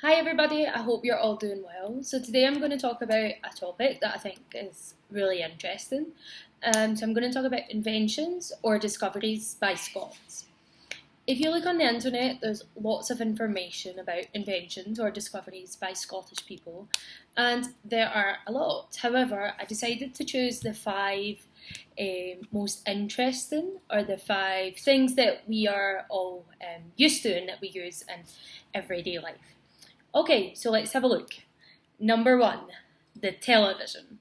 Hi everybody, I hope you're all doing well. So today I'm going to talk about a topic that I think is really interesting. So I'm going to talk about inventions or discoveries by Scots. If you look on the internet, there's lots of information about inventions or discoveries by Scottish people, and there are a lot. However, I decided to choose the five most interesting, or the five things that we are all used to and that we use in everyday life. Okay, so let's have a look. Number one, the television.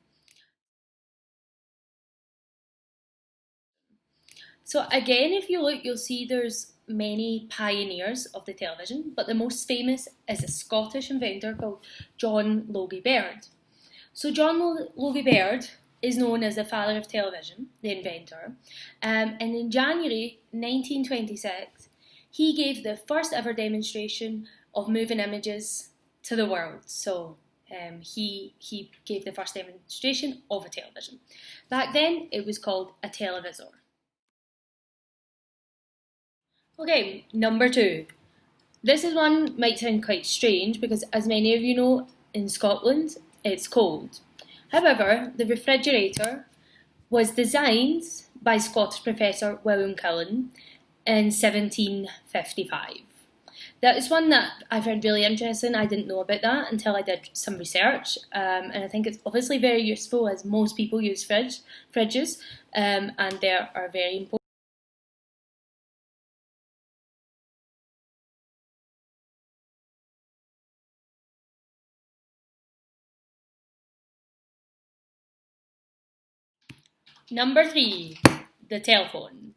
So again, if you look, you'll see there's many pioneers of the television, but the most famous is a Scottish inventor called John Logie Baird. So John Logie Baird is known as the father of television, the inventor, and in January 1926, he gave the first ever demonstration of moving images to the world. So he gave the first demonstration of a television. Back then, it was called a televisor. Okay, number two. This is one might sound quite strange because, as many of you know, in Scotland it's cold. However, the refrigerator was designed by Scottish professor William Cullen in 1755. That is one that I found really interesting. I didn't know about that until I did some research, and I think it's obviously very useful as most people use fridges, and they are very important. Number three, the telephone.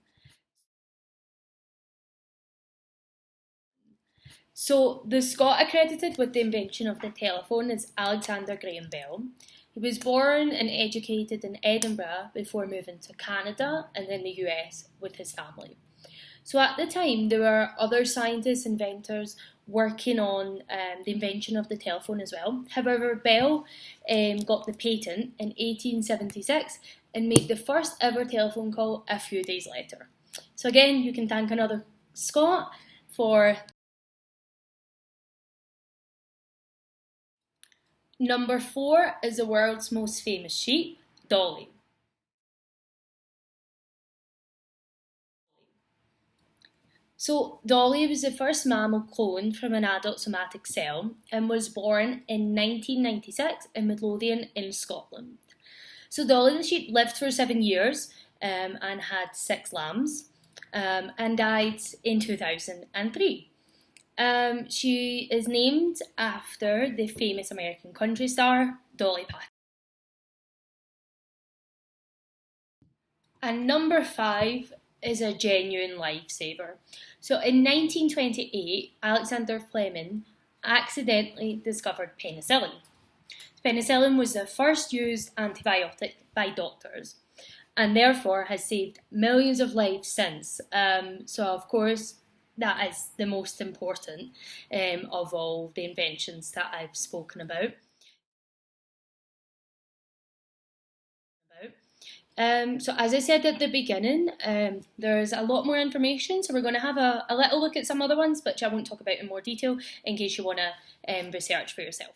So, the Scot accredited with the invention of the telephone is Alexander Graham Bell. He was born and educated in Edinburgh before moving to Canada and then the US with his family. So, at the time, there were other scientists, inventors working on the invention of the telephone as well. However, Bell got the patent in 1876 and made the first ever telephone call a few days later. So, again, you can thank another Scot for. Number four is the world's most famous sheep, Dolly. So, Dolly was the first mammal cloned from an adult somatic cell and was born in 1996 in Midlothian in Scotland. So, Dolly the sheep lived for 7 years and had 6 lambs and died in 2003. She is named after the famous American country star Dolly Parton. And number five is a genuine lifesaver. So in 1928, Alexander Fleming accidentally discovered penicillin. Penicillin was the first used antibiotic by doctors and therefore has saved millions of lives since. So, of course, that is the most important of all the inventions that I've spoken about. So as I said at the beginning, there's a lot more information, so we're going to have a little look at some other ones, which I won't talk about in more detail in case you want to research for yourself.